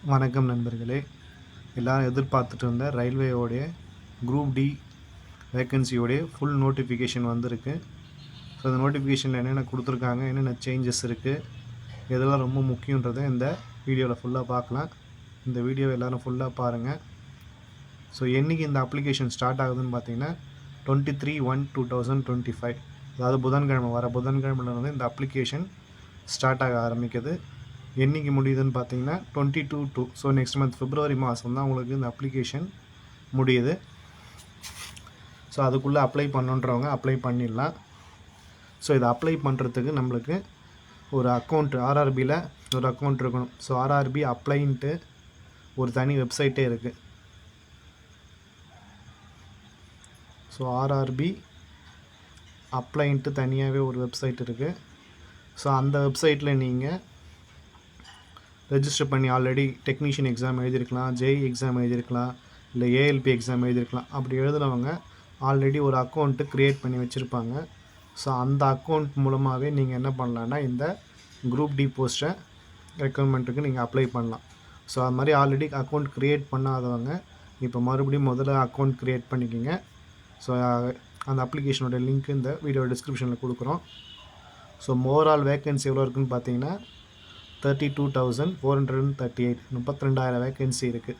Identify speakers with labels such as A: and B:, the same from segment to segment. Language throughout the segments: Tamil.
A: வணக்கம் நண்பர்களே. எல்லோரும் எதிர்பார்த்துட்டு இருந்த ரயில்வேயோடைய குரூப் டி வேக்கன்சியோடைய ஃபுல் நோட்டிஃபிகேஷன் வந்திருக்கு. ஸோ அந்த நோட்டிஃபிகேஷனில் என்னென்ன கொடுத்துருக்காங்க, என்னென்ன சேஞ்சஸ் இருக்குது, இதெல்லாம் ரொம்ப முக்கியன்றதை இந்த வீடியோவில் ஃபுல்லாக பார்க்கலாம். இந்த வீடியோவை எல்லோரும் ஃபுல்லாக பாருங்கள். ஸோ என்றைக்கு இந்த அப்ளிகேஷன் ஸ்டார்ட் ஆகுதுன்னு பார்த்தீங்கன்னா 23/1/2025, அதாவது புதன்கிழமை, வர புதன்கிழமையிலேருந்து இந்த அப்ளிகேஷன் ஸ்டார்ட் ஆக ஆரம்பிக்குது. என்றைக்கு முடியுதுன்னு பார்த்தீங்கன்னா 22/2, ஸோ நெக்ஸ்ட் மந்த் பிப்ரவரி மாதம் தான் உங்களுக்கு இந்த அப்ளிகேஷன் முடியுது. ஸோ அதுக்குள்ளே அப்ளை பண்ணுன்றவங்க அப்ளை பண்ணிடலாம். ஸோ இதை அப்ளை பண்ணுறதுக்கு நம்மளுக்கு ஒரு அக்கௌண்ட், ஆர்ஆர்பியில் ஒரு அக்கௌண்ட் இருக்கணும். ஸோ ஆர்ஆர்பி அப்ளைன்ட்டு ஒரு தனி வெப்சைட்டே இருக்குது. ஸோ ஆர்ஆர்பி அப்ளைன்ட்டு தனியாகவே ஒரு வெப்சைட் இருக்குது. ஸோ அந்த வெப்சைட்டில் நீங்கள் ரெஜிஸ்டர் பண்ணி ஆல்ரெடி டெக்னீஷியன் எக்ஸாம் எழுதியிருக்கலாம், ஜேஇ எக்ஸாம் எழுதியிருக்கலாம், இல்லை ஏஎல்பி எக்ஸாம் எழுதியிருக்கலாம். அப்படி எழுதுனவங்க ஆல்ரெடி ஒரு அக்கௌண்ட்டு க்ரியேட் பண்ணி வச்சுருப்பாங்க. ஸோ அந்த அக்கௌண்ட் மூலமாகவே நீங்கள் என்ன பண்ணலான்னா இந்த குரூப் டி போஸ்ட்டை ரெக்ரூட்மெண்ட்டுக்கு நீங்கள் அப்ளை பண்ணலாம். ஸோ அது மாதிரி ஆல்ரெடி அக்கௌண்ட் க்ரியேட் பண்ணாதவங்க இப்போ மறுபடியும் முதல்ல அக்கௌண்ட் க்ரியேட் பண்ணிக்கோங்க. ஸோ அந்த அப்ளிகேஷனோட லிங்க் இந்த வீடியோ டிஸ்கிரிப்ஷனில் கொடுக்குறோம். ஸோ ஓவரால் வேக்கன்சி எவ்வளோ இருக்குதுன்னு பார்த்தீங்கன்னா 32,438, 32,000 வேக்கன்சி இருக்குது.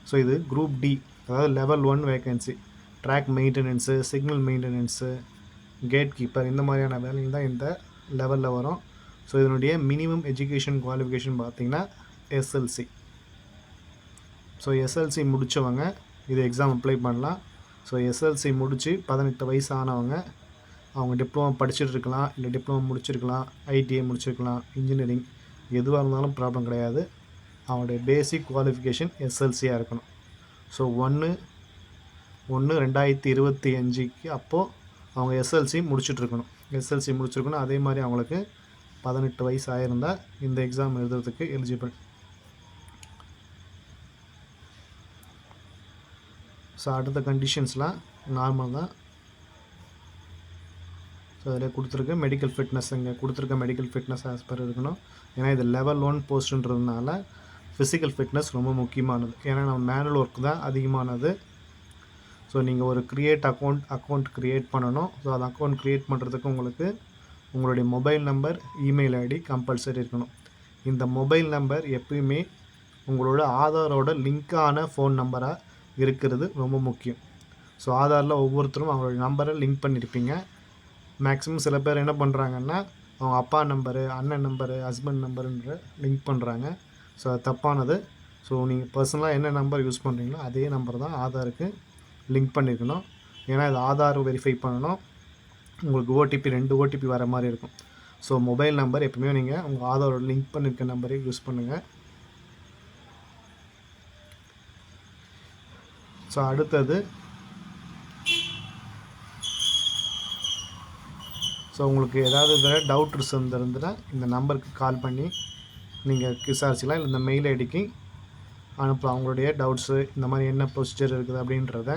A: ஸோ இது குரூப் டி, அதாவது level 1 vacancy. Track maintenance, signal maintenance, gate keeper, இந்த மாதிரியான வேலைங்க தான் இந்த லெவலில் வரும். ஸோ இதனுடைய மினிமம் எஜுகேஷன் குவாலிஃபிகேஷன் பார்த்திங்கன்னா எஸ்எல்சி. ஸோ எஸ்எல்சி முடித்தவங்க இது எக்ஸாம் அப்ளை பண்ணலாம். ஸோ எஸ்எல்சி முடித்து 18 வயசு ஆனவங்க, அவங்க டிப்ளமோ படிச்சுட்டு இருக்கலாம், இல்லை டிப்ளமோ முடிச்சிருக்கலாம், ஐடிஐ முடிச்சிருக்கலாம், இன்ஜினியரிங், எதுவாக இருந்தாலும் ப்ராப்ளம் கிடையாது. அவங்களுடைய பேசிக் குவாலிஃபிகேஷன் எஸ்எல்சியாக இருக்கணும். ஸோ 1/1/2025 அப்போது அவங்க எஸ்எல்சி முடிச்சுட்ருக்கணும். எஸ்எல்சி முடிச்சிருக்கணும். அதே மாதிரி அவங்களுக்கு 18 வயசு ஆகிருந்தால் இந்த எக்ஸாம் எழுதுறதுக்கு எலிஜிபிள். ஸோ அடுத்த கண்டிஷன்ஸ்லாம் நார்மல் தான். ஸோ அதில் கொடுத்துருக்க மெடிக்கல் ஃபிட்னஸ், இங்கே கொடுத்துருக்க மெடிக்கல் ஃபிட்னஸ் ஆஸ் பர் இருக்கணும். ஏன்னா இது லெவல் 1 போஸ்ட்டுன்றதுனால ஃபிசிக்கல் ஃபிட்னஸ் ரொம்ப முக்கியமானது. ஏன்னா நம்ம மேனுவல் ஒர்க் தான் அதிகமானது. ஸோ நீங்கள் ஒரு அக்கௌண்ட் க்ரியேட் பண்ணணும். ஸோ அந்த அக்கௌண்ட் க்ரியேட் பண்ணுறதுக்கு உங்களுக்கு உங்களுடைய mobile number, email ID compulsory இருக்கணும். இந்த மொபைல் நம்பர் எப்பயுமே உங்களோட ஆதாரோட லிங்க்கான ஃபோன் நம்பராக இருக்கிறது ரொம்ப முக்கியம். ஸோ ஆதாரில் ஒவ்வொருத்தரும் அவங்களோட நம்பரை லிங்க் பண்ணியிருப்பீங்க. மேக்ஸிமம் சில பேர் என்ன பண்ணுறாங்கன்னா அவங்க அப்பா நம்பரு, அண்ணன் நம்பரு, ஹஸ்பண்ட் நம்பருன்ற லிங்க் பண்ணுறாங்க. ஸோ அது தப்பானது. ஸோ நீங்கள் பர்சனலாக என்ன நம்பர் யூஸ் பண்ணுறீங்களோ அதே நம்பர் தான் ஆதாருக்கு லிங்க் பண்ணியிருக்கணும். ஏன்னா இது ஆதார் வெரிஃபை பண்ணணும். உங்களுக்கு ஓடிபி 2 ஓடிபி வர மாதிரி இருக்கும். ஸோ மொபைல் நம்பர் எப்பவுமே நீங்கள் உங்கள் ஆதாரோட லிங்க் பண்ணியிருக்க நம்பரே யூஸ் பண்ணுங்கள். ஸோ அடுத்தது, ஸோ உங்களுக்கு ஏதாவது இதில் டவுட்ஸ் இருந்திருந்துன்னா இந்த நம்பருக்கு கால் பண்ணி நீங்கள் விசாரிச்சிக்கலாம், இல்லை இந்த மெயில் ஐடிக்கு அனுப்பலாம் அவங்களுடைய டவுட்ஸு, இந்த மாதிரி என்ன ப்ரொசீஜர் இருக்குது அப்படின்றத.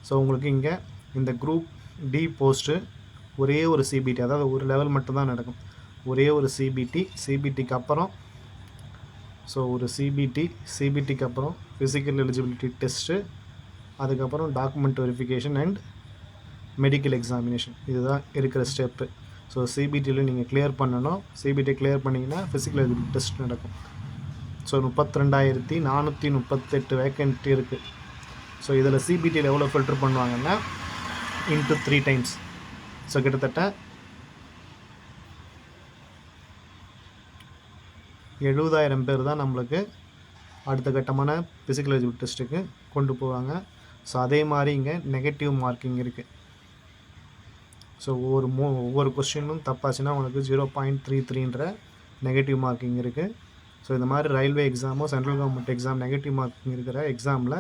A: ஸோ உங்களுக்கு இங்கே இந்த குரூப் டி போஸ்ட்டு ஒரே ஒரு சிபிடி, அதாவது ஒரு லெவல் மட்டும்தான் நடக்கும். ஒரே ஒரு சிபிடிக்கு அப்புறம், ஸோ ஒரு சிபிடிக்கு அப்புறம் ஃபிசிக்கல் எலிஜிபிலிட்டி டெஸ்ட்டு, அதுக்கப்புறம் document verification and medical examination, இதுதான் இருக்கிற ஸ்டெப்பு. ஸோ சிபிடியில் நீங்கள் கிளியர் பண்ணணும். சிபிடி கிளியர் பண்ணிங்கன்னா ஃபிசிக்கல் எலிஜிபிலிட்டி டெஸ்ட் நடக்கும். ஸோ 32,438 வேக்கன்ட்டி இருக்குது. ஸோ இதில் சிபிடியில் எவ்வளோ ஃபில்டர் பண்ணுவாங்கன்னா இன்ட்டு 3 டைம்ஸ். ஸோ கிட்டத்தட்ட 70,000 பேர் தான் நம்மளுக்கு அடுத்த கட்டமான ஃபிசிக்கல் எலிஜிபிலிட்டி டெஸ்ட்டுக்கு கொண்டு போவாங்க. ஸோ அதே மாதிரி இங்கே நெகட்டிவ் மார்க்கிங் இருக்குது. ஸோ ஒவ்வொரு கொஸ்டினும் தப்பாச்சுன்னா உங்களுக்கு 0.33ன்ற நெகட்டிவ் மார்க்கிங் இருக்குது. ஸோ இந்த மாதிரி ரயில்வே எக்ஸாமோ central government exam negative marking இருக்கிற எக்ஸாமில்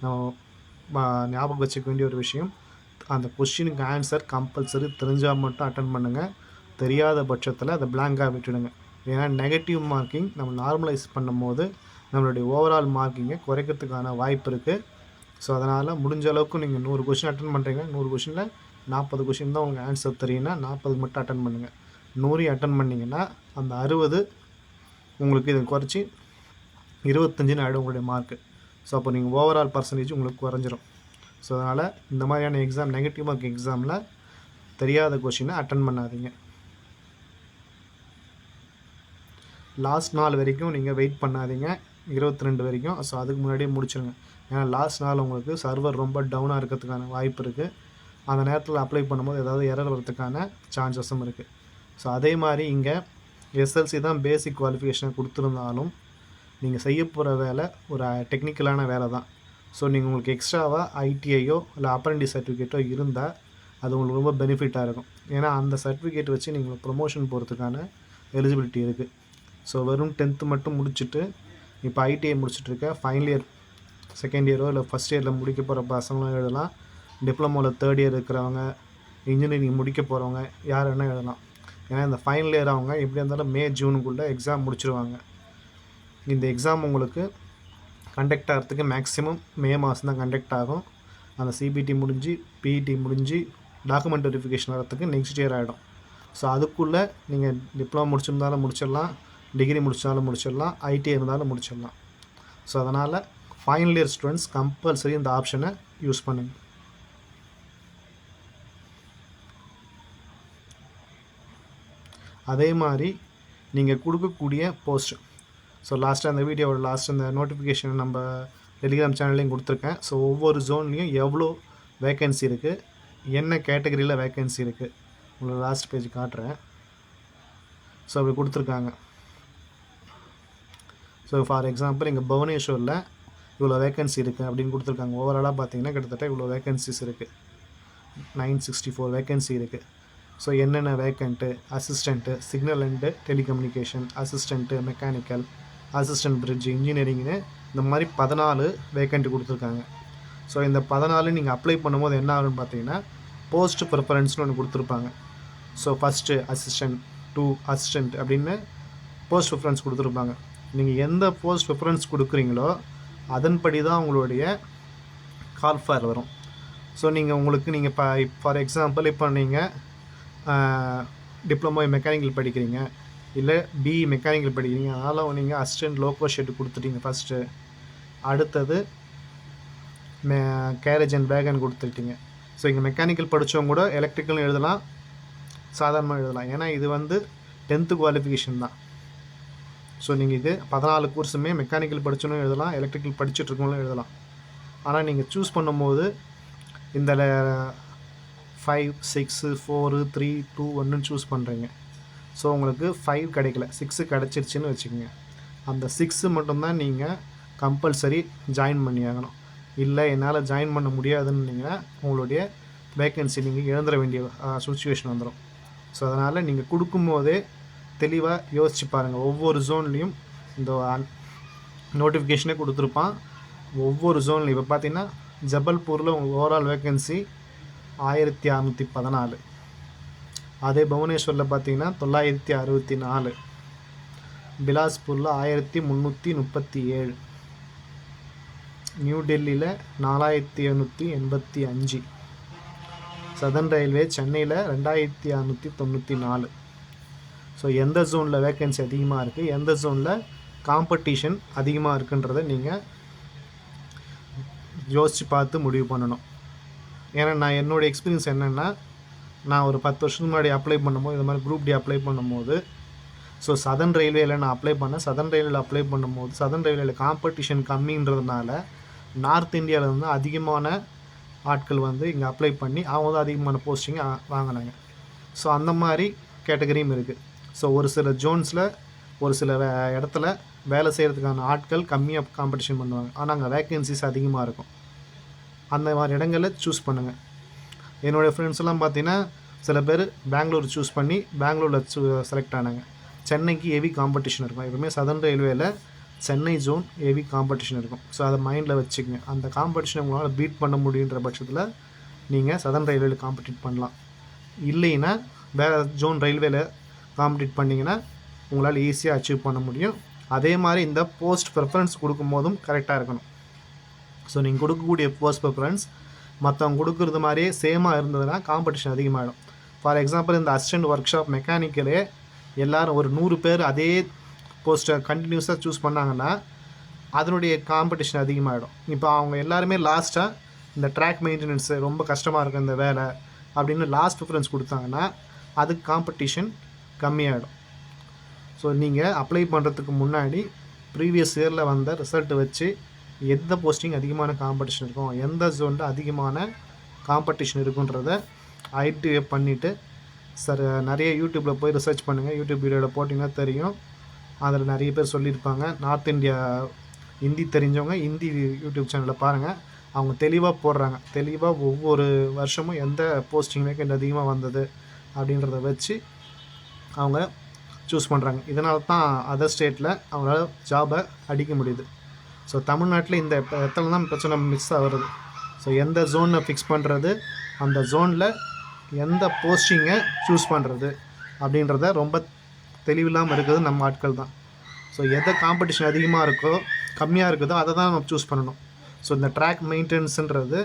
A: நம்ம ஞாபகம் வச்சுக்க வேண்டிய ஒரு விஷயம், அந்த கொஸ்டினுக்கு ஆன்சர் கம்பல்சரி தெரிஞ்சால் மட்டும் அட்டன் பண்ணுங்கள். தெரியாத பட்சத்தில் அதை பிளாங்காக விட்டுடுங்க. ஏன்னா நெகட்டிவ் மார்க்கிங் நம்ம நார்மலைஸ் பண்ணும் போது நம்மளுடைய ஓவரால் மார்க்கிங்கை குறைக்கிறதுக்கான வாய்ப்பு இருக்குது. ஸோ அதனால் முடிஞ்ச அளவுக்கு நீங்கள் 100 கொஸ்டின் அட்டன் பண்ணுறீங்க, 100 கொஸ்டினில் 40 கொஸ்டின் தான் உங்களுக்கு ஆன்சர் தெரியும்னா 40 மட்டும் அட்டன் பண்ணுங்கள். 100 அட்டன் பண்ணிங்கன்னா அந்த 60 உங்களுக்கு இதை குறைச்சி 25ன்னு ஆகிடும் உங்களுடைய மார்க்கு. ஸோ அப்போ நீங்கள் ஓவரால் பர்சன்டேஜ் உங்களுக்கு குறைஞ்சிரும். ஸோ அதனால் இந்த மாதிரியான எக்ஸாம் நெகட்டிவ் மார்க் எக்ஸாமில் தெரியாத கொஷினை அட்டன் பண்ணாதீங்க. லாஸ்ட் நாள் வரைக்கும் நீங்கள் வெயிட் பண்ணாதீங்க, 22 வரைக்கும். ஸோ அதுக்கு முன்னாடியே முடிச்சிருங்க. ஏன்னா லாஸ்ட் நாள் உங்களுக்கு சர்வர் ரொம்ப டவுனாக இருக்கிறதுக்கான வாய்ப்பு இருக்குது. அந்த நேரத்தில் அப்ளை பண்ணும்போது ஏதாவது எரர் வரதுக்கான சான்சஸும் இருக்குது. ஸோ அதே மாதிரி இங்கே எஸ்எல்சி தான் பேசிக் குவாலிஃபிகேஷனை கொடுத்துருந்தாலும் நீங்கள் செய்ய போகிற வேலை ஒரு டெக்னிக்கலான வேலை தான். ஸோ நீங்கள் உங்களுக்கு எக்ஸ்ட்ராவாக ஐடிஐயோ இல்லை அப்ரெண்டிஸ் சர்டிஃபிகேட்டோ இருந்தால் அது உங்களுக்கு ரொம்ப பெனிஃபிட்டாக இருக்கும். ஏன்னா அந்த சர்டிஃபிகேட் வச்சு நீங்கள் ப்ரொமோஷன் போகிறதுக்கான எலிஜிபிலிட்டி இருக்குது. ஸோ வெறும் 10th மட்டும் முடிச்சுட்டு இப்போ ஐடிஐ முடிச்சுட்ருக்க ஃபைனல் இயர் செகண்ட் இயரோ இல்லை ஃபஸ்ட் இயரில் முடிக்க போகிற பசங்களும் எழுதலாம். டிப்ளமோவில் 3rd இயர் இருக்கிறவங்க, இன்ஜினியரிங் முடிக்க போகிறவங்க யார் வேணால் எழுதலாம். ஏன்னா இந்த ஃபைனல் இயர் அவங்க எப்படி இருந்தாலும் மே ஜூனுக்குள்ளே எக்ஸாம் முடிச்சிருவாங்க. இந்த எக்ஸாம் உங்களுக்கு கண்டக்ட் ஆகிறதுக்கு மேக்ஸிமம் மே மாதம் தான் கண்டக்ட் ஆகும். அந்த சிபிடி முடிஞ்சு பிஇடி முடிஞ்சு டாக்குமெண்ட் வெரிஃபிகேஷன் வரத்துக்கு நெக்ஸ்ட் இயர் ஆகிடும். ஸோ அதுக்குள்ளே நீங்கள் டிப்ளமோ முடிச்சிருந்தாலும் முடிச்சிடலாம், டிகிரி முடிச்சாலும் முடிச்சிடலாம், ஐடிஐ இருந்தாலும் முடிச்சிடலாம். ஸோ அதனால் ஃபைனல் இயர் ஸ்டூடெண்ட்ஸ் கம்பல்சரி இந்த ஆப்ஷனை யூஸ் பண்ணுங்கள். அதே மாதிரி நீங்கள் கொடுக்கக்கூடிய போஸ்ட், ஸோ லாஸ்ட்டாக அந்த வீடியோவோட லாஸ்ட் அந்த நோட்டிஃபிகேஷன் நம்ம டெலிகிராம் சேனல்லையும் கொடுத்துருக்கேன். ஸோ ஒவ்வொரு ஜோன்லேயும் எவ்வளோ வேக்கன்சி இருக்குது, என்ன கேட்டகரியில் வேக்கன்சி இருக்குது, உங்களுக்கு லாஸ்ட் பேஜ் காட்டுறேன். ஸோ அப்படி கொடுத்துருக்காங்க. ஸோ ஃபார் எக்ஸாம்பிள் இங்கே புவனேஸ்வரில் இவ்வளோ வேக்கன்சி இருக்குது அப்படின்னு கொடுத்துருக்காங்க. ஓவராலாக பார்த்தீங்கன்னா கிட்டத்தட்ட இவ்வளோ வேக்கன்சிஸ் இருக்குது, 964 வேக்கன்சி இருக்குது. ஸோ என்னென்ன vacant, assistant, signal and telecommunication, assistant mechanical, assistant bridge, இன்ஜினியரிங்னு இந்த மாதிரி 14 வேக்கண்ட்டு கொடுத்துருக்காங்க. ஸோ இந்த 14 நீங்கள் அப்ளை பண்ணும்போது என்ன ஆகுன்னு பார்த்தீங்கன்னா போஸ்ட் ப்ரிஃபரன்ஸ்னு ஒன்று கொடுத்துருப்பாங்க. ஸோ ஃபஸ்ட்டு அசிஸ்டன்ட், 2 அசிஸ்டண்ட் அப்படின்னு போஸ்ட் ப்ரிஃபரன்ஸ் கொடுத்துருப்பாங்க. நீங்கள் எந்த போஸ்ட் ப்ரிஃபரன்ஸ் கொடுக்குறீங்களோ அதன்படி தான் உங்களுடைய கால் ஃபேர் வரும். ஸோ நீங்கள் இப்போ ஃபார் எக்ஸாம்பிள் இப்போ நீங்கள் டிப்ளமோ மெக்கானிக்கல் படிக்கிறீங்க, இல்லை பிஇ மெக்கானிக்கல் படிக்கிறீங்க, அதனால் நீங்கள் அசிஸ்டன்ட் லோக்கோ ஷெட்டு கொடுத்துட்டீங்க ஃபஸ்ட்டு. அடுத்தது கேரேஜ் அண்ட் வேகன் கொடுத்துட்டீங்க. ஸோ இங்கே மெக்கானிக்கல் படித்தவங்க கூட எலக்ட்ரிக்கலும் எழுதலாம், சாதாரணமாக எழுதலாம். ஏன்னா இது வந்து 10th குவாலிஃபிகேஷன் தான். ஸோ நீங்கள் இது 14 கோர்ஸுமே மெக்கானிக்கல் படித்தவங்களும் எழுதலாம், எலக்ட்ரிக்கல் படிச்சுட்ருக்கவங்களும் எழுதலாம். ஆனால் நீங்கள் சூஸ் பண்ணும்போது இந்த 5, 6, 4, 3, 2, 1 சூஸ் பண்ணுறீங்க. ஸோ உங்களுக்கு 5 கிடைக்கல, 6 கிடச்சிருச்சுன்னு வச்சுக்கோங்க. அந்த 6 மட்டும்தான் நீங்கள் கம்பல்சரி ஜாயின் பண்ணி ஆகணும். இல்லை என்னால் ஜாயின் பண்ண முடியாதுன்னு உங்களுடைய வேக்கன்சி நீங்கள் இழந்துட வேண்டிய சுச்சுவேஷன் வந்துடும். ஸோ அதனால் நீங்கள் கொடுக்கும்போதே தெளிவாக யோசிச்சு பாருங்கள். ஒவ்வொரு ஜோன்லேயும் இந்த நோட்டிஃபிகேஷனே கொடுத்துருப்பான். ஒவ்வொரு ஜோன்லையும் இப்போ பார்த்தீங்கன்னா ஜபல்பூரில் உங்களுக்கு ஓவரால் வேக்கன்சி 1614. அதே புவனேஸ்வரில் பார்த்தீங்கன்னா 964, பிலாஸ்பூரில் 1337, நியூ டெல்லியில் 4785, சதர்ன் ரயில்வே சென்னையில் 2694. ஸோ எந்த ஜோனில் வேக்கன்சி அதிகமாக இருக்குது, எந்த ஜோனில் காம்படிஷன் அதிகமாக இருக்குன்றதை நீங்கள் யோசித்து பார்த்து முடிவு பண்ணணும். ஏன்னா நான் என்னோடய எக்ஸ்பீரியன்ஸ் என்னென்னா, நான் ஒரு 10 வருஷத்துக்கு முன்னாடி அப்ளை பண்ணும்போது இந்த மாதிரி குரூப் டி அப்ளை பண்ணும்போது, ஸோ சதர்ன் ரயில்வேயில் நான் அப்ளை பண்ணேன். சதர்ன் ரயில்வேயில் அப்ளை பண்ணும்போது சதர்ன் ரயில்வேயில் காம்படிஷன் கம்மின்றதுனால நார்த் இந்தியாவில் வந்து அதிகமான ஆட்கள் வந்து இங்கே அப்ளை பண்ணி அவங்க தான் அதிகமான போஸ்டிங் வாங்கினாங்க. ஸோ அந்த மாதிரி கேட்டகரியும் இருக்குது. ஸோ ஒரு சில ஜோன்ஸில் ஒரு சில இடத்துல வேலை செய்கிறதுக்கான ஆட்கள் கம்மியாக காம்படிஷன் பண்ணுவாங்க, ஆனால் அங்கே வேக்கன்சிஸ் அதிகமாக இருக்கும். அந்த மாதிரி இடங்களில் சூஸ் பண்ணுங்கள். என்னோடய ஃப்ரெண்ட்ஸ்லாம் பார்த்தீங்கன்னா சில பேர் பெங்களூர் சூஸ் பண்ணி பெங்களூரில் செலக்ட் ஆனாங்க. சென்னைக்கு ஹெவி காம்படிஷன் இருக்கும். எப்பவுமே சதர்ன் ரயில்வேயில் சென்னை ஜோன் ஹெவி காம்படிஷன் இருக்கும். ஸோ அதை மைண்டில் வச்சுக்கங்க. அந்த காம்படிஷனை உங்களால் பீட் பண்ண முடியுன்ற பட்சத்தில் நீங்கள் சதர்ன் ரயில்வேயில் காம்படிட் பண்ணலாம். இல்லைன்னா வேறு ஜோன் ரயில்வேயில் காம்படிட் பண்ணிங்கன்னா உங்களால் ஈஸியாக அச்சீவ் பண்ண முடியும். அதே மாதிரி இந்த போஸ்ட் ப்ரிஃபரன்ஸ் கொடுக்கும்போதும் கரெக்டாக இருக்கணும். ஸோ நீங்கள் கொடுக்கக்கூடிய போஸ்ட் ப்ரிஃபரன்ஸ் மற்றவங்க கொடுக்குறது மாதிரியே சேமாக இருந்ததுன்னா காம்படிஷன் அதிகமாகிடும். ஃபார் எக்ஸாம்பிள் இந்த அசிஸ்டன்ட் ஒர்க் ஷாப் மெக்கானிக்கலே எல்லோரும் ஒரு 100 பேர் அதே போஸ்ட்டை கண்டினியூஸாக சூஸ் பண்ணாங்கன்னா அதனுடைய காம்படிஷன் அதிகமாகிடும். இப்போ அவங்க எல்லாருமே லாஸ்ட்டாக இந்த ட்ராக் மெயின்டெனன்ஸு ரொம்ப கஷ்டமாக இருக்கும் இந்த வேலை அப்படின்னு லாஸ்ட் ப்ரிஃபரன்ஸ் கொடுத்தாங்கன்னா அதுக்கு காம்படிஷன் கம்மியாகிடும். ஸோ நீங்கள் அப்ளை பண்ணுறதுக்கு முன்னாடி ப்ரீவியஸ் இயரில் வந்த ரிசல்ட்டு வச்சு எந்த போஸ்டிங் அதிகமான காம்படிஷன் இருக்கும், எந்த ஜோனில் அதிகமான காம்படிஷன் இருக்குன்றதை ஐடென்டிஃபை பண்ணிவிட்டு சார் நிறைய யூடியூப்பில் போய் ரிசர்ச் பண்ணுங்கள். யூடியூப் வீடியோவில் போட்டிங்கன்னா தெரியும். அதில் நிறைய பேர் சொல்லியிருப்பாங்க. நார்த் இந்தியா ஹிந்தி தெரிஞ்சவங்க ஹிந்தி யூடியூப் சேனலில் பாருங்கள். அவங்க தெளிவாக போடுறாங்க. தெளிவாக ஒவ்வொரு வருஷமும் எந்த போஸ்டிங் வேக்கண்ட் அதிகமாக வந்தது அப்படின்றத வச்சு அவங்க சூஸ் பண்ணுறாங்க. இதனால தான் அதர் ஸ்டேட்டில் அவங்களால ஜாபை அடிக்க முடியுது. ஸோ தமிழ்நாட்டில் இந்த இடத்துல தான் பிரச்சனை மிஸ் ஆகுறது. ஸோ எந்த ஜோனை ஃபிக்ஸ் பண்ணுறது, அந்த ஜோனில் எந்த போஸ்டிங்கை சூஸ் பண்ணுறது அப்படின்றத ரொம்ப தெளிவில்லாமல் இருக்கிறது நம்ம ஆட்கள் தான். ஸோ எதை காம்படிஷன் அதிகமாக இருக்கோ கம்மியாக இருக்குதோ அதை தான் நம்ம சூஸ் பண்ணணும். ஸோ இந்த ட்ராக் மெயின்டெனன்ஸுன்றது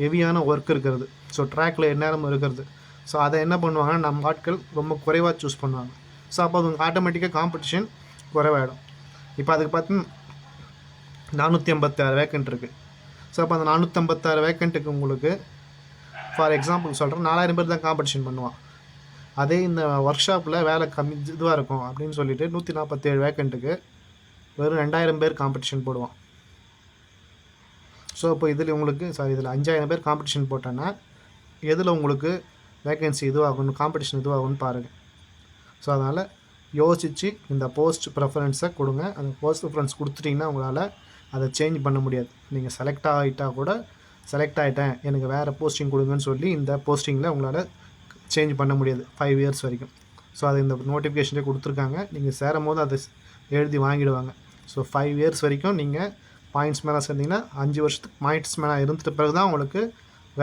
A: ஹெவியான ஒர்க் இருக்கிறது. ஸோ ட்ராக்கில் எந்நேரமும் இருக்கிறது. ஸோ அதை என்ன பண்ணுவாங்கன்னா நம்ம ஆட்கள் ரொம்ப குறைவாக சூஸ் பண்ணுவாங்க. ஸோ அப்போ அது ஆட்டோமேட்டிக்காக காம்படிஷன் குறைவாயிடும். இப்போ அதுக்கு பார்த்தீங்கன்னா 456 வேக்கண்ட் இருக்குது. ஸோ அப்போ அந்த 456 வேக்கண்ட்டுக்கு உங்களுக்கு ஃபார் எக்ஸாம்பிள் சொல்கிறேன் 4000 பேர் தான் காம்படிஷன் பண்ணுவான். அதே இந்த ஒர்க் ஷாப்பில் வேலை கம்மி இதுவாக இருக்கும் அப்படின்னு சொல்லிட்டு 147 வேக்கண்ட்டுக்கு வெறும் 2000 பேர் காம்படிஷன் போடுவான். ஸோ இப்போ இதில் உங்களுக்கு இதில் 5000 பேர் காம்படிஷன் போட்டோன்னா எதில் உங்களுக்கு வேக்கன்சி இதுவாகணும், காம்படிஷன் இதுவாகும்னு பாருங்கள். ஸோ அதனால் யோசித்து இந்த போஸ்ட் ப்ரெஃபரன்ஸை கொடுங்க. அந்த போஸ்ட் ப்ரெஃபரன்ஸ் கொடுத்துட்டிங்கன்னா உங்களால் அதை சேஞ்ச் பண்ண முடியாது. நீங்கள் செலக்ட் ஆகிட்டால் கூட செலக்ட் ஆகிட்டேன் எனக்கு வேறு போஸ்டிங் கொடுங்கன்னு சொல்லி இந்த போஸ்டிங்கில் உங்களால் சேஞ்ச் பண்ண முடியாது 5 இயர்ஸ் வரைக்கும். ஸோ அது இந்த நோட்டிஃபிகேஷனே கொடுத்துருக்காங்க. நீங்கள் சேரும் போது அதை எழுதி வாங்கிடுவாங்க. ஸோ 5 இயர்ஸ் வரைக்கும் நீங்கள் பாயிண்ட்ஸ் மேலே சேர்ந்தீங்கன்னா 5 வருஷத்துக்கு பாயிண்ட்ஸ் மேலே இருந்துட்டு பிறகு தான் உங்களுக்கு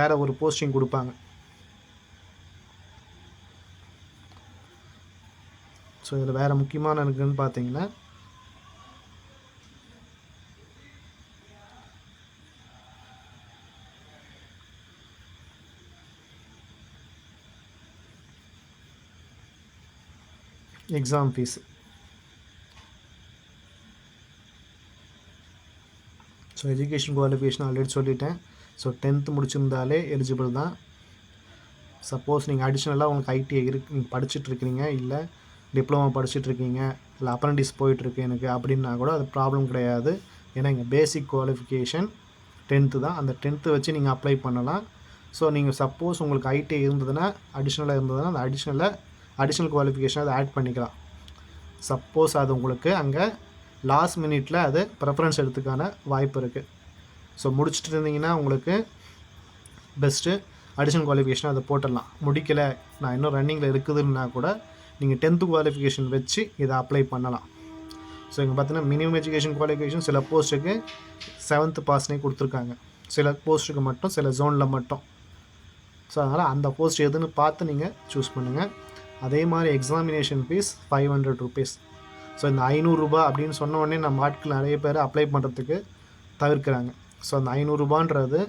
A: வேறு ஒரு போஸ்டிங் கொடுப்பாங்க. ஸோ இதில் வேறு முக்கியமான இருக்குதுன்னு பார்த்தீங்கன்னா exam fees. So education qualification already சொல்லிட்டேன். ஸோ 10th முடிச்சிருந்தாலே எலிஜிபிள் தான். சப்போஸ் நீங்கள் அடிஷ்னலாக உங்களுக்கு ஐடிஐ நீங்கள் படிச்சுட்ருக்கிறீங்க, இல்லை டிப்ளமோ படிச்சுட்ருக்கீங்க, இல்லை அப்ரண்டிஸ் போயிட்டுருக்கு எனக்கு அப்படின்னா கூட அது ப்ராப்ளம் கிடையாது. ஏன்னா இங்கே பேசிக் குவாலிஃபிகேஷன் 10th தான். அந்த 10th வச்சு நீங்கள் அப்ளை பண்ணலாம். ஸோ நீங்கள் சப்போஸ் உங்களுக்கு ஐடிஐ இருந்ததுன்னா அடிஷ்னலாக இருந்ததுன்னா அந்த அடிஷ்னல் குவாலிஃபிகேஷன் அதை ஆட் பண்ணிக்கலாம். சப்போஸ் அது உங்களுக்கு அங்கே லாஸ்ட் மினிட்டில் அது ப்ரெஃபரன்ஸ் எடுத்துக்கான வாய்ப்பு இருக்குது. ஸோ முடிச்சுட்டு இருந்தீங்கன்னா உங்களுக்கு பெஸ்ட்டு அடிஷ்னல் குவாலிஃபிகேஷன் அதை போட்டுடலாம். முடிக்கலை நான் இன்னும் ரன்னிங்கில் இருக்குதுன்னா கூட நீங்கள் 10th குவாலிஃபிகேஷன் வச்சு இதை அப்ளை பண்ணலாம். ஸோ இங்கே பார்த்தீங்கன்னா மினிமம் எஜுகேஷன் குவாலிஃபிகேஷன் சில போஸ்ட்டுக்கு 7th பாஸ்னே கொடுத்துருக்காங்க, சில போஸ்ட்டுக்கு மட்டும், சில ஜோனில் மட்டும். ஸோ அதனால் அந்த போஸ்ட் எதுன்னு பார்த்து நீங்கள் சூஸ் பண்ணுங்கள். அதே மாதிரி எக்ஸாமினேஷன் ஃபீஸ் 500 rupees. ஸோ இந்த 500 ரூபா அப்படின்னு சொன்ன உடனே நம்ம ஆட்கள் நிறைய பேர் அப்ளை பண்ணுறதுக்கு தவிர்க்கிறாங்க. ஸோ அந்த 500 ரூபான்றது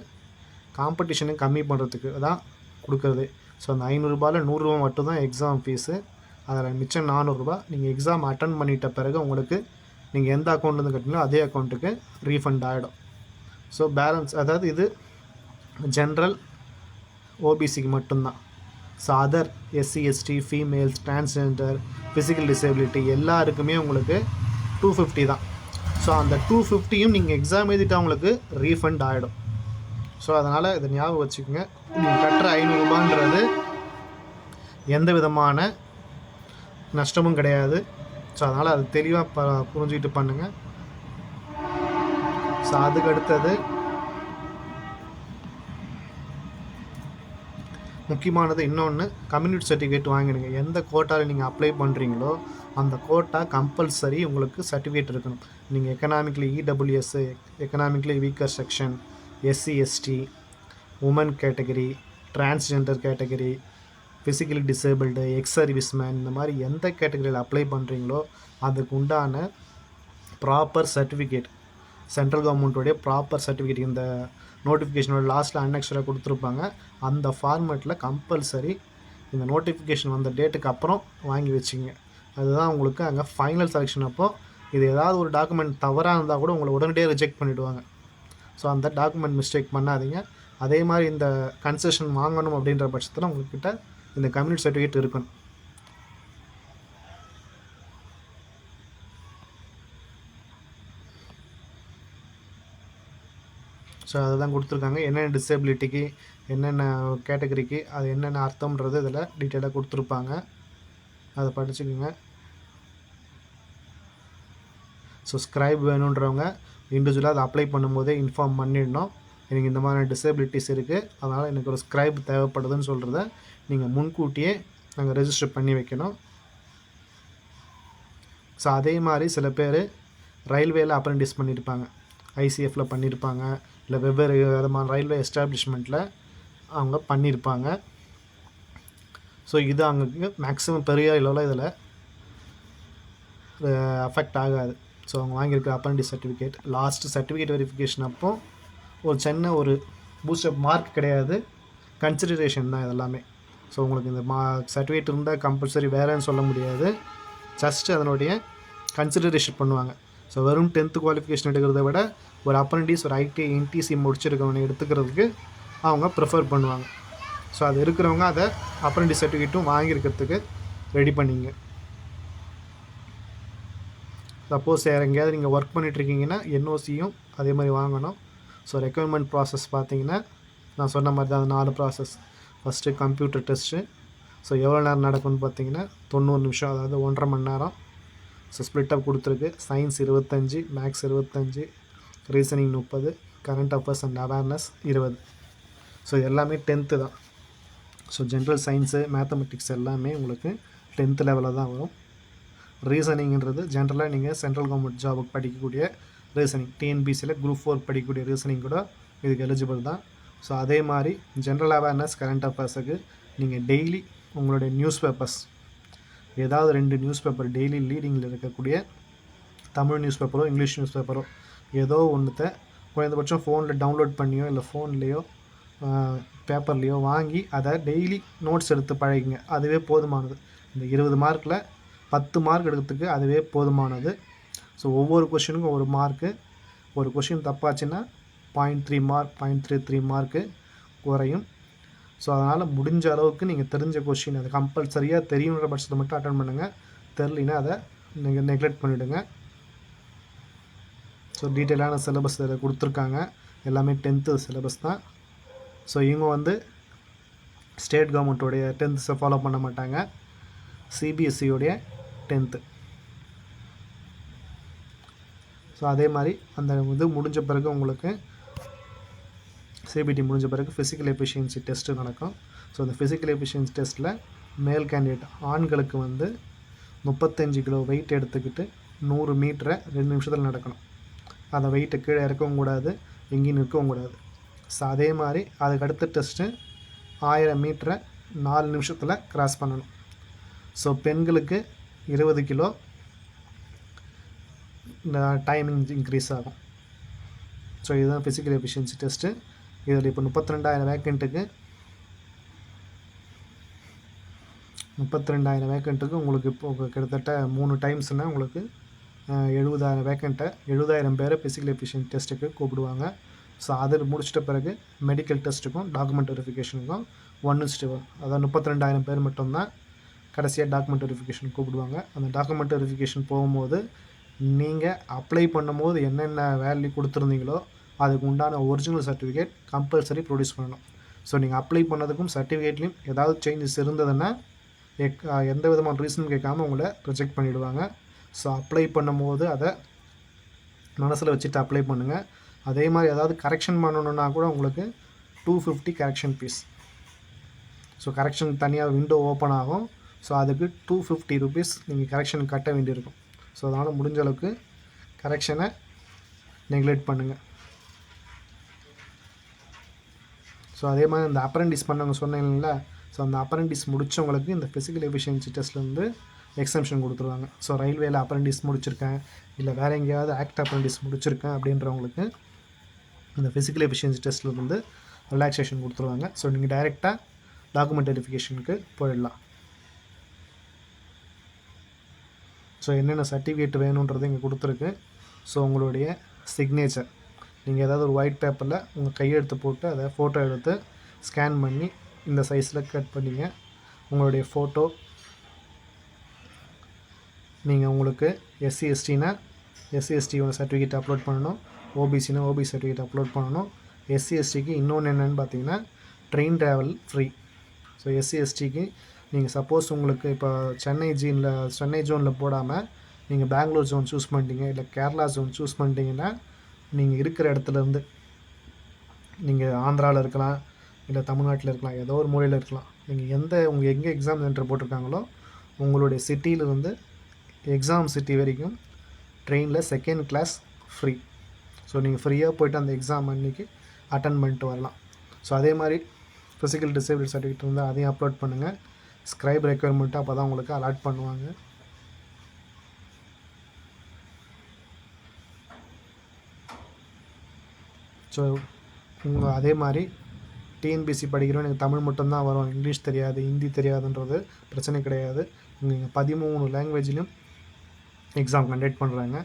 A: காம்படிஷனை கம்மி பண்ணுறதுக்கு தான் கொடுக்குறது. ஸோ அந்த 500 ரூபாயில் 100 ரூபா மட்டும் தான் எக்ஸாம் ஃபீஸு. அதில் மிச்சம் 400 ரூபா நீங்கள் எக்ஸாம் அட்டன் பண்ணிட்ட பிறகு உங்களுக்கு நீங்கள் எந்த அக்கௌண்ட்லேருந்து கட்டினோ அதே அக்கௌண்ட்டுக்கு ரீஃபண்ட் ஆகிடும். ஸோ பேலன்ஸ் அதாவது இது ஜென்ரல் ஓபிசிக்கு மட்டும்தான். So other SC ST females transgender physical disability எல்லாருக்குமே உங்களுக்கு 250 தான். ஸோ அந்த 250யும் நீங்கள் எக்ஸாம் எழுதிட்டு அவங்களுக்கு ரீஃபண்ட் ஆகிடும். ஸோ அதனால் இதை ஞாபகம் வச்சுக்கோங்க. நீங்கள் கட்டுற 500 ரூபான்றது எந்த விதமான நஷ்டமும் கிடையாது. ஸோ அதனால் அது தெளிவாக புரிஞ்சுக்கிட்டு பண்ணுங்கள். ஸோ அதுக்கு அடுத்தது முக்கியமானது இன்னொன்று, கம்யூனிட்டி சர்டிஃபிகேட் வாங்கிடுங்க. எந்த கோட்டாவில் நீங்கள் அப்ளை பண்ணுறீங்களோ அந்த கோட்டா கம்பல்சரி உங்களுக்கு சர்டிஃபிகேட் இருக்கணும். நீங்கள் economically EWS, economically weaker section, SC ST, women category, transgender category, physically disabled, ex serviceman, இந்த மாதிரி எந்த கேட்டகரியில் அப்ளை பண்ணுறீங்களோ அதுக்கு உண்டான ப்ராப்பர் சர்டிஃபிகேட், சென்ட்ரல் கவர்மெண்ட்டோடைய ப்ராப்பர் சர்டிஃபிகேட் இந்த நோட்டிஃபிகேஷனோட லாஸ்ட்டில் அன்னெக்ஸ்டாக கொடுத்துருப்பாங்க. அந்த ஃபார்மேட்டில் கம்பல்சரி இந்த நோட்டிஃபிகேஷன் வந்த டேட்டுக்கு அப்புறம் வாங்கி வச்சுங்க. அதுதான் உங்களுக்கு அங்கே ஃபைனல் செலெக்ஷன் அப்போது இது ஏதாவது ஒரு டாக்குமெண்ட் தவறாக இருந்தால் கூட உங்களை உடனடியாக ரிஜெக்ட் பண்ணிவிடுவாங்க. ஸோ அந்த டாக்குமெண்ட் மிஸ்டேக் பண்ணாதீங்க. அதே மாதிரி இந்த கன்செஷன் வாங்கணும் அப்படின்ற பட்சத்தில் உங்கள்கிட்ட இந்த கம்யூனிட்டி சர்டிஃபிகேட் இருக்கணும். ஸோ அதை தான் கொடுத்துருக்காங்க. என்னென்ன டிசேபிலிட்டிக்கு, என்னென்ன கேட்டகரிக்கு அது என்னென்ன அர்த்தம்ன்றது இதில் டீட்டெயிலாக கொடுத்துருப்பாங்க. அதை படிச்சுக்கோங்க. ஸோ ஸ்க்ரைப் வேணுன்றவங்க இண்டிவிஜுவலாக அதை அப்ளை பண்ணும்போதே இன்ஃபார்ம் பண்ணிடணும். எனக்கு இந்த மாதிரி டிசேபிலிட்டிஸ் இருக்குது, அதனால் எனக்கு ஒரு ஸ்க்ரைப் தேவைப்படுதுன்னு சொல்கிறத நீங்கள் முன்கூட்டியே நாங்கள் ரெஜிஸ்டர் பண்ணி வைக்கணும். ஸோ அதே மாதிரி சில பேர் ரயில்வேயில் அப்ரெண்டிஸ் பண்ணியிருப்பாங்க, ஐசிஎஃப்பில் பண்ணியிருப்பாங்க, இல்லை வெவ்வேறு விதமான ரயில்வே எஸ்டாப்ளிஷ்மெண்ட்டில் அவங்க பண்ணியிருப்பாங்க. ஸோ இது அவங்களுக்கு மேக்ஸிமம் பெரிய அளவில் இதில் அஃபெக்ட் ஆகாது. ஸோ அவங்க வாங்கியிருக்க apprentice certificate last certificate verification அப்போ ஒரு சின்ன ஒரு பூஸ்டப் மார்க் கிடையாது, கன்சிடரேஷன் தான் இதெல்லாமே. ஸோ உங்களுக்கு இந்த சர்டிஃபிகேட் இருந்தால் கம்பல்சரி வேறேன்னு சொல்ல முடியாது, ஜஸ்ட் அதனுடைய கன்சிடரேஷன் பண்ணுவாங்க. ஸோ வெறும் 10th குவாலிஃபிகேஷன் எடுக்கிறத விட ஒரு அப்ரெண்டிஸ் ஒரு ஐடி என்டிசி முடிச்சிருக்கவனை எடுத்துக்கிறதுக்கு அவங்க ப்ரிஃபர் பண்ணுவாங்க. ஸோ அது இருக்கிறவங்க அதை அப்ரெண்டிஸ் சர்டிஃபிகேட்டும் வாங்கியிருக்கிறதுக்கு ரெடி பண்ணிங்க. சப்போஸ் வேறு எங்கேயாவது நீங்கள் ஒர்க் பண்ணிகிட்ருக்கீங்கன்னா என்ஓசியும் அதே மாதிரி வாங்கணும். ஸோ ரெக்யர்மெண்ட் ப்ராசஸ் பார்த்தீங்கன்னா நான் சொன்ன மாதிரி தான் 4 process. First computer test. So எவ்வளோ நேரம் நடக்கும்னு பார்த்தீங்கன்னா 90 நிமிஷம், அதாவது 1.5 மணி நேரம். ஸோ ஸ்ப்ளிட்டப் கொடுத்துருக்கு. Science 25, maths 25, reasoning 30, current affairs and awareness 20. So எல்லாமே 10th தான். ஸோ ஜென்ரல் சயின்ஸு, மேத்தமெட்டிக்ஸ் எல்லாமே உங்களுக்கு 10th லெவலில் தான் வரும். ரீசனிங்கிறது ஜென்ரலாக நீங்கள் சென்ட்ரல் கவர்மெண்ட் ஜாபுக்கு படிக்கக்கூடிய ரீசனிங், டிஎன்பிசியில் குரூப் 4 படிக்கக்கூடிய ரீசனிங் கூட இதுக்கு எலிஜிபிள் தான். ஸோ அதே மாதிரி ஜென்ரல் அவேர்னஸ், கரண்ட் அஃபேர்ஸுக்கு நீங்கள் டெய்லி உங்களுடைய நியூஸ் பேப்பர்ஸ், ஏதாவது 2 நியூஸ் பேப்பர் டெய்லி லீடிங்கில் இருக்கக்கூடிய தமிழ் நியூஸ் பேப்பரோ இங்கிலீஷ் நியூஸ் பேப்பரோ ஏதோ ஒன்றுத்தை குறைந்தபட்சம் ஃபோனில் டவுன்லோட் பண்ணியோ இல்லை ஃபோன்லேயோ பேப்பர்லேயோ வாங்கி அதை டெய்லி நோட்ஸ் எடுத்து பழகிங்க. அதுவே போதுமானது. இந்த 20 மார்க்கில் 10 மார்க் எடுக்கிறதுக்கு அதுவே போதுமானது. ஸோ ஒவ்வொரு கொஷினுக்கும் ஒரு மார்க்கு. ஒரு கொஷின் தப்பாச்சுன்னா 0.3 மார்க், 0.33 மார்க்கு குறையும். ஸோ அதனால் முடிஞ்ச அளவுக்கு நீங்கள் தெரிஞ்ச கொஷின் அது கம்பல்சரியாக தெரியுன்ற பட்சத்தை மட்டும் அட்டன் பண்ணுங்கள். தெரிலினா அதை நீங்கள் நெக்லெக்ட் பண்ணிவிடுங்க. ஸோ டீட்டெயிலான சிலபஸ் இதில் கொடுத்துருக்காங்க. எல்லாமே 10th சிலபஸ் தான். ஸோ இவங்க வந்து ஸ்டேட் கவர்மெண்ட்டோடைய 10th ஃபாலோ பண்ண மாட்டாங்க, சிபிஎஸ்சியோடைய 10th. ஸோ அதே மாதிரி அந்த இது முடிஞ்ச பிறகு உங்களுக்கு சிபிடி முடிஞ்ச பிறகு ஃபிசிக்கல் எஃபிஷியன்சி டெஸ்ட்டு நடக்கும். ஸோ அந்த ஃபிசிக்கல் எஃபிஷியன்சி டெஸ்ட்டில் மேல் கேண்டிடேட் ஆண்களுக்கு வந்து 35 கிலோ வெயிட் எடுத்துக்கிட்டு 100 மீட்டரை 2 நிமிஷத்தில் நடக்கணும். அந்த வெயிட்டை கீழே இறக்கவும் கூடாது, எங்கேயும் நிற்கவும் கூடாது. ஸோ அதே மாதிரி அதுக்கு அடுத்த டெஸ்ட்டு 1000 மீட்டரை 4 நிமிஷத்தில் கிராஸ் பண்ணணும். ஸோ பெண்களுக்கு 20 கிலோ டைமிங் இன்க்ரீஸ் ஆகும். ஸோ இதுதான் ஃபிசிக்கல் எஃபிஷியன்சி டெஸ்ட்டு. இதில் இப்போ 32,000 வேக்கண்ட்டுக்கு 32,000 வேக்கண்ட்டுக்கு உங்களுக்கு இப்போ கிட்டத்தட்ட 3 டைம்ஸ்னால் உங்களுக்கு 70,000 வேக்கண்ட்டை 70,000 பேரை ஃபிசிக்கல் எஃபிஷியன்சி டெஸ்ட்டுக்கு கூப்பிடுவாங்க. ஸோ அது முடிச்சிட்ட பிறகு மெடிக்கல் டெஸ்ட்டுக்கும் டாக்குமெண்ட் வெரிஃபிகேஷனுக்கும் 1:1, அதாவது 32,000 பேர் மட்டும்தான் கடைசியாக டாக்குமெண்ட் வெரிஃபிகேஷன் கூப்பிடுவாங்க. அந்த டாக்குமெண்ட் வெரிஃபிகேஷன் போகும்போது நீங்கள் அப்ளை பண்ணும்போது என்னென்ன வேல்யூ கொடுத்துருந்தீங்களோ அதுக்கு உண்டான ஒரிஜினல் சர்டிஃபிகேட் கம்பல்சரி ப்ரொடியூஸ் பண்ணணும். ஸோ நீங்கள் அப்ளை பண்ணதுக்கும் சர்டிஃபிகேட்லேயும் ஏதாவது சேஞ்சஸ் இருந்ததுன்னா எந்த விதமான ரீசன் கேட்காம உங்களை ரிஜெக்ட் பண்ணிவிடுவாங்க. ஸோ அப்ளை பண்ணும்போது அதை மனசில் வச்சுட்டு அப்ளை பண்ணுங்கள். அதே மாதிரி ஏதாவது கரெக்ஷன் பண்ணணுன்னா கூட உங்களுக்கு 250 கரெக்ஷன் ஃபீஸ். ஸோ கரெக்ஷன் தனியாக விண்டோ ஓப்பன் ஆகும். ஸோ அதுக்கு 250 ருபீஸ் நீங்கள் கரெக்ஷன் கட்ட வேண்டியிருக்கும். ஸோ அதனால் முடிஞ்ச அளவுக்கு கரெக்ஷனை நெக்லெக்ட் பண்ணுங்கள். ஸோ அதே மாதிரி இந்த அப்ரெண்டிஸ் பண்ணவங்க சொன்னீங்களா, ஸோ அந்த அப்ரெண்டிஸ் முடித்தவங்களுக்கு இந்த ஃபிசிக்கல் எஃபிஷியன்சி டெஸ்ட்லேருந்து எக்ஸம்ஷன் கொடுத்துருவாங்க. ஸோ ரயில்வேயில் அப்ரெண்டிஸ் முடிச்சிருக்கேன், இல்லை வேறு எங்கேயாவது ஆக்ட் அப்ரெண்டிஸ் முடிச்சிருக்கேன் அப்படின்றவங்களுக்கு இந்த ஃபிசிக்கல் எஃபிஷியன்சி டெஸ்ட்லேருந்து ரிலாக்ஸேஷன் கொடுத்துருவாங்க. ஸோ நீங்கள் டைரெக்டாக டாக்குமெண்ட் வெரிஃபிகேஷனுக்கு போயிடலாம். ஸோ என்னென்ன சர்டிஃபிகேட் வேணுன்றது இங்கே கொடுத்துருக்கு. ஸோ உங்களுடைய சிக்னேச்சர், நீங்கள் ஏதாவது ஒரு ஒயிட் பேப்பரில் உங்கள் கையெழுத்து போட்டு அதை ஃபோட்டோ எடுத்து ஸ்கேன் பண்ணி இந்த சைஸில் கட் பண்ணிங்க. உங்களுடைய ஃபோட்டோ, நீங்கள் உங்களுக்கு எஸ்சி எஸ்டினா எஸ்சி எஸ்டியோட சர்டிஃபிகேட் அப்லோட் பண்ணணும், ஓபிசினா ஓபிசி சர்டிஃபிகேட் அப்லோட் பண்ணணும். எஸ்சி எஸ்டிக்கு இன்னொன்று என்னென்னு பார்த்தீங்கன்னா train travel free. So SC எஸ்டிக்கு நீங்கள் சப்போஸ் உங்களுக்கு இப்போ சென்னை ஜோனில் போடாமல் நீங்கள் பெங்களூர் ஜோன் சூஸ் பண்ணிட்டீங்க, இல்லை கேரளா ஜோன் சூஸ் பண்ணிட்டீங்கன்னா நீங்கள் இருக்கிற இடத்துலேருந்து, நீங்கள் ஆந்திராவில் இருக்கலாம், இல்லை தமிழ்நாட்டில் இருக்கலாம், ஏதோ ஒரு மூலையில் இருக்கலாம், நீங்கள் எங்கே எக்ஸாம் சென்டர் போட்டிருக்காங்களோ உங்களுடைய சிட்டியிலிருந்து எக்ஸாம் சிட்டி வரைக்கும் ட்ரெயினில் செகண்ட் கிளாஸ் ஃப்ரீ. ஸோ நீங்கள் ஃப்ரீயாக போய்ட்டு அந்த எக்ஸாம் அன்றைக்கி அட்டன் பண்ணிட்டு வரலாம். ஸோ அதே மாதிரி ஃபிசிக்கல் டிசேபிலிட்டி சர்டிஃபிகேட் இருந்தால் அதையும் அப்லோட் பண்ணுங்கள். ஸ்க்ரைப் ரெக்குயர்மெண்ட்டு அப்போ தான் உங்களுக்கு அலாட் பண்ணுவாங்க. ஸோ அதே மாதிரி டிஎன்பிசி படிக்கிறோம், எனக்கு தமிழ் மட்டும்தான் வரும், இங்கிலீஷ் தெரியாது, ஹிந்தி தெரியாதுன்றது பிரச்சனை கிடையாது. நீங்கள் 13 லாங்குவேஜ்லையும் எக்ஸாம் கண்டக்ட் பண்ணுறாங்க.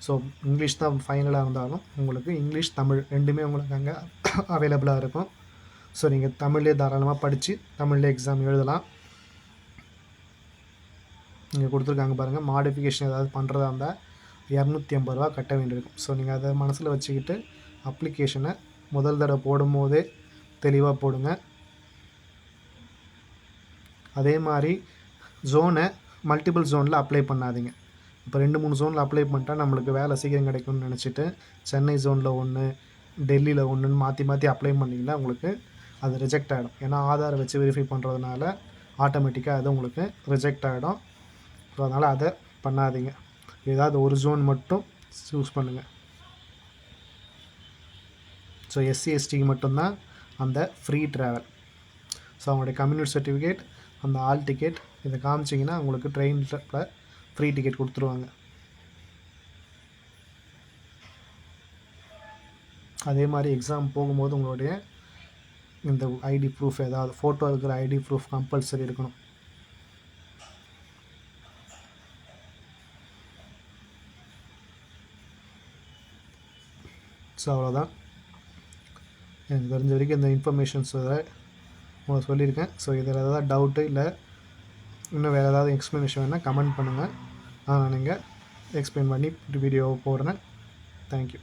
A: ஸோ இங்கிலீஷ் தான் ஃபைனலாக இருந்தாலும் உங்களுக்கு இங்கிலீஷ் தமிழ் ரெண்டுமே உங்களுக்கு அங்கே அவைலபிளாக இருக்கும். ஸோ நீங்கள் தமிழ்லேயே தாராளமாக படித்து தமிழ்லேயே எக்ஸாம் எழுதலாம். இங்கே கொடுத்துருக்காங்க பாருங்கள், மாடிஃபிகேஷன் ஏதாவது பண்ணுறதா இருந்தால் 250 ரூபா கட்ட வேண்டியிருக்கும். ஸோ நீங்கள் அதை மனசில் வச்சுக்கிட்டு அப்ளிகேஷனை முதல் தடவை போடும்போதே தெளிவாக போடுங்க. அதே மாதிரி ஜோனை மல்டிபிள் ஜோனில் அப்ளை பண்ணாதீங்க. இப்போ 2-3 ஜோனில் அப்ளை பண்ணிட்டா நம்மளுக்கு வேலை சீக்கிரம் கிடைக்கும்னு நினச்சிட்டு சென்னை ஜோனில் ஒன்று, டெல்லியில் ஒன்றுன்னு மாற்றி அப்ளை பண்ணிங்கன்னா உங்களுக்கு அது ரிஜெக்ட் ஆகிடும். ஏன்னா ஆதாரை வச்சு வெரிஃபை பண்ணுறதுனால ஆட்டோமேட்டிக்காக அது உங்களுக்கு ரிஜெக்ட் ஆகிடும். ஸோ அதனால் அதை பண்ணாதீங்க. ஏதாவது ஒரு ஜோன் மட்டும் சூஸ் பண்ணுங்கள். ஸோ எஸ்சி எஸ்டிக்கு மட்டும்தான் அந்த ஃப்ரீ ட்ராவல். ஸோ அவங்களுடைய கம்யூனிட்டி சர்டிஃபிகேட், அந்த ஆல் டிக்கெட் இதை காமிச்சிங்கன்னா உங்களுக்கு ட்ரெயினில் ஃப்ரீ டிக்கெட் கொடுத்துருவாங்க. அதே மாதிரி எக்ஸாம் போகும்போது உங்களுடைய இந்த ஐடி ப்ரூஃப், ஏதாவது ஃபோட்டோ இருக்கிற ஐடி ப்ரூஃப் கம்பல்சரி இருக்கணும். ஸோ அவ்வளோதான், எனக்கு தெரிஞ்ச வரைக்கும் இந்த இன்ஃபர்மேஷன்ஸ் உங்களுக்கு சொல்லியிருக்கேன். ஸோ இதில் ஏதாவது டவுட்டு இல்லை இன்னும் வேறு ஏதாவது எக்ஸ்ப்ளனேஷன் வேணால் கமெண்ட் பண்ணுங்கள். நான் நீங்கள் எக்ஸ்பிளைன் பண்ணி வீடியோவை போடுறேன். தேங்க்யூ.